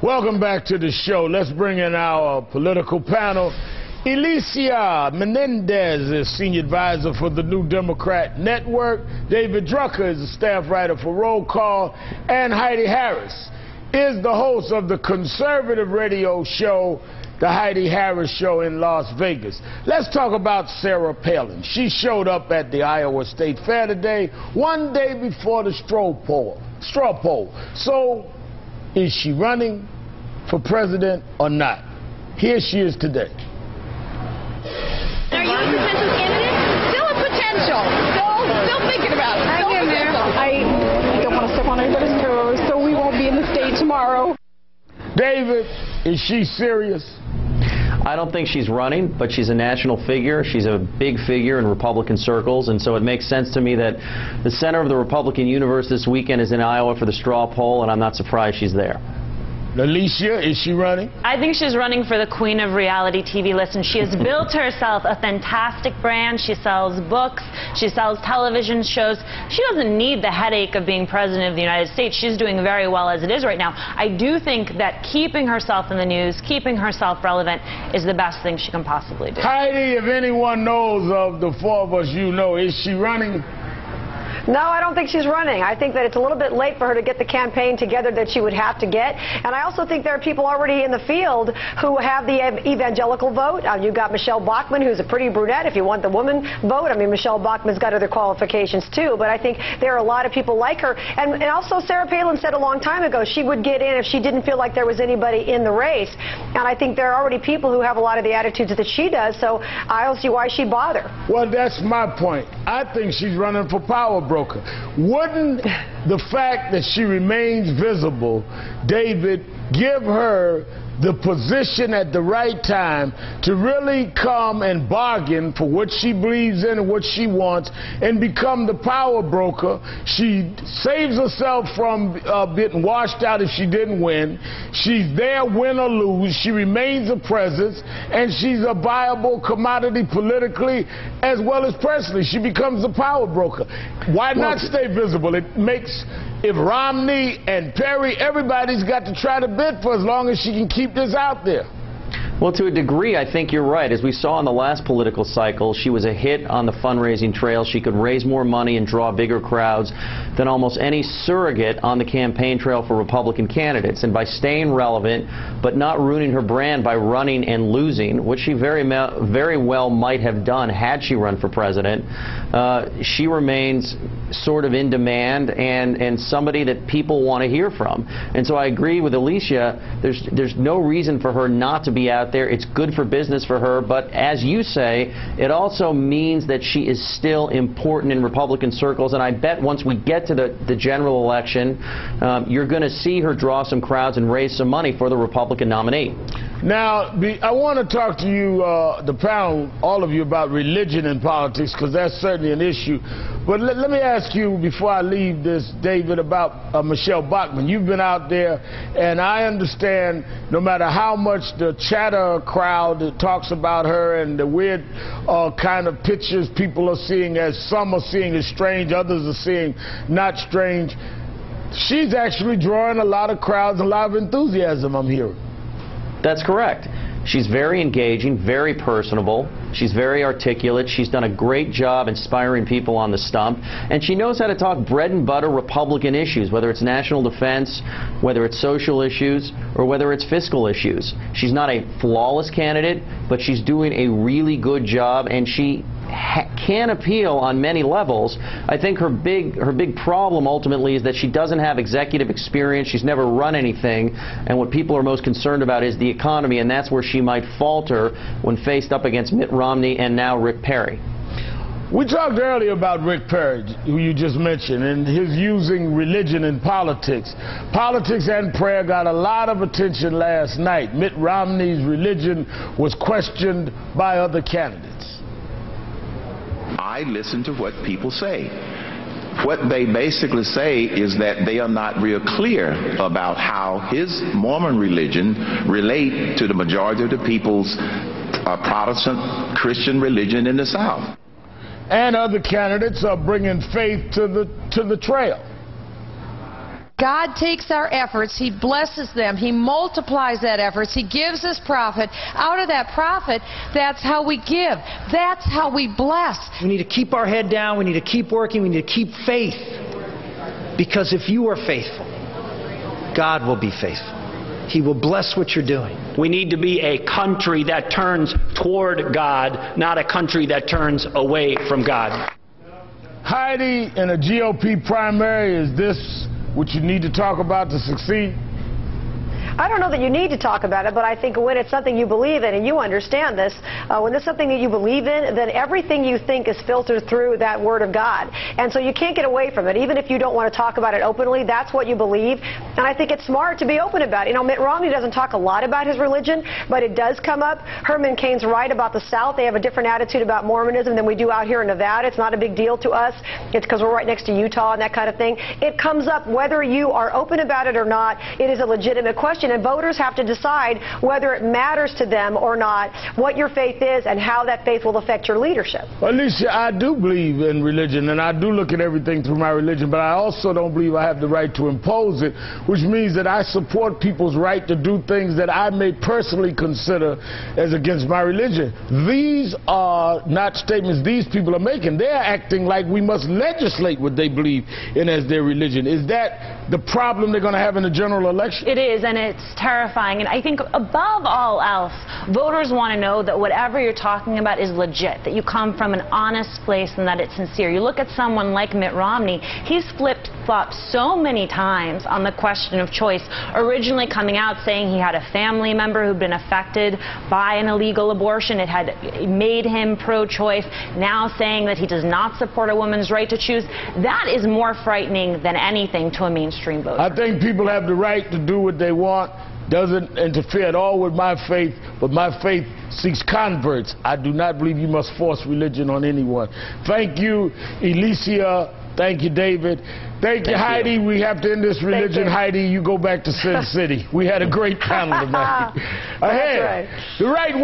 Welcome back to the show. Let's bring in our political panel. Alicia Menendez is senior advisor for the New Democrat Network. David Drucker is a staff writer for Roll Call. And Heidi Harris is the host of the conservative radio show, The Heidi Harris Show in Las Vegas. Let's talk about Sarah Palin. She showed up at the Iowa State Fair today, one day before the straw poll. So, is she running for president or not? Here she is today. Are you a potential candidate? Still a potential. Still thinking about it. I don't want to step on anybody's toes, so we won't be in the state tomorrow. David, is she serious? I don't think she's running, but she's a national figure. She's a big figure in Republican circles, and so it makes sense to me that the center of the Republican universe this weekend is in Iowa for the straw poll, and I'm not surprised she's there. Alicia, is she running? I think she's running for the queen of reality TV. Listen, she has built herself a fantastic brand. She sells books. She sells television shows. She doesn't need the headache of being president of the United States. She's doing very well as it is right now. I do think that keeping herself in the news, keeping herself relevant is the best thing she can possibly do. Heidi, if anyone knows of the four of us you know, is she running? No, I don't think she's running. I think that it's a little bit late for her to get the campaign together that she would have to get. And I also think there are people already in the field who have the evangelical vote. You've got Michelle Bachmann, who's a pretty brunette. If you want the woman vote, I mean, Michelle Bachmann's got other qualifications, too. But I think there are a lot of people like her. And also, Sarah Palin said a long time ago she would get in if she didn't feel like there was anybody in the race. And I think there are already people who have a lot of the attitudes that she does. So I don't see why she'd bother. Well, that's my point. I think she's running for power broker. Wouldn't the fact that she remains visible, David, give her the position at the right time to really come and bargain for what she believes in and what she wants and become the power broker? She saves herself from getting washed out if she didn't win. She's there, win or lose. She remains a presence, and she's a viable commodity politically as well as personally. She becomes the power broker. Why not stay visible? It makes, if Romney and Perry, everybody's got to try to bid for as long as she can keep this out there. Well, to a degree, I think you're right. As we saw in the last political cycle, she was a hit on the fundraising trail. She could raise more money and draw bigger crowds than almost any surrogate on the campaign trail for Republican candidates. And by staying relevant, but not ruining her brand by running and losing, which she very well might have done had she run for president, she remains sort of in demand and somebody that people want to hear from. And so I agree with Alicia. There's no reason for her not to be out there. It's good for business for her, but as you say, it also means that she is still important in Republican circles, and I bet once we get to the general election, you're going to see her draw some crowds and raise some money for the Republican nominee. Now, I want to talk to you, the panel, all of you, about religion and politics, because that's certainly an issue. But let me ask you, before I leave this, David, about Michelle Bachmann. You've been out there, and I understand no matter how much the chatter crowd talks about her and the weird kind of pictures people are seeing, as some are seeing as strange, others are seeing not strange, she's actually drawing a lot of crowds, a lot of enthusiasm, I'm hearing. That's correct. She's very engaging, very personable. She's very articulate. She's done a great job inspiring people on the stump. And she knows how to talk bread and butter Republican issues, whether it's national defense, whether it's social issues, or whether it's fiscal issues. She's not a flawless candidate, but she's doing a really good job, and she can appeal on many levels. I think her big problem ultimately is that she doesn't have executive experience. She's never run anything, and what people are most concerned about is the economy, and that's where she might falter when faced up against Mitt Romney and now Rick Perry. We talked earlier about Rick Perry, who you just mentioned, and his using religion in politics. Politics and prayer got a lot of attention last night. Mitt Romney's religion was questioned by other candidates. I listen to what people say. What they basically say is that they are not real clear about how his Mormon religion relate to the majority of the people's Protestant Christian religion in the South. And other candidates are bringing faith to the trail. God takes our efforts, He blesses them, He multiplies that efforts, He gives us profit. Out of that profit, that's how we give. That's how we bless. We need to keep our head down, we need to keep working, we need to keep faith. Because if you are faithful, God will be faithful. He will bless what you're doing. We need to be a country that turns toward God, not a country that turns away from God. Heidi, in a GOP primary, is this what you need to talk about to succeed? I don't know that you need to talk about it, but I think when it's something you believe in, and you understand this, when it's something that you believe in, then everything you think is filtered through that Word of God. And so you can't get away from it. Even if you don't want to talk about it openly, that's what you believe. And I think it's smart to be open about it. You know, Mitt Romney doesn't talk a lot about his religion, but it does come up. Herman Cain's right about the South. They have a different attitude about Mormonism than we do out here in Nevada. It's not a big deal to us. It's because we're right next to Utah and that kind of thing. It comes up whether you are open about it or not. It is a legitimate question. And voters have to decide whether it matters to them or not, what your faith is and how that faith will affect your leadership. Well, Alicia, I do believe in religion, and I do look at everything through my religion, but I also don't believe I have the right to impose it, which means that I support people's right to do things that I may personally consider as against my religion. These are not statements these people are making. They're acting like we must legislate what they believe in as their religion. Is that the problem they're going to have in the general election? It is, and it's terrifying. And I think above all else, voters want to know that whatever you're talking about is legit, that you come from an honest place and that it's sincere. You look at someone like Mitt Romney, he's flip-flopped so many times on the question of choice, originally coming out saying he had a family member who'd been affected by an illegal abortion. It had made him pro-choice. Now saying that he does not support a woman's right to choose. That is more frightening than anything to a mainstream voter. I think people have the right to do what they want. Doesn't interfere at all with my faith, but my faith seeks converts. I do not believe you must force religion on anyone. Thank you, Alicia. Thank you, David. Thank you, Heidi. We have to end this religion. Heidi, you go back to Sin City. We had a great panel tonight. Ahead, the right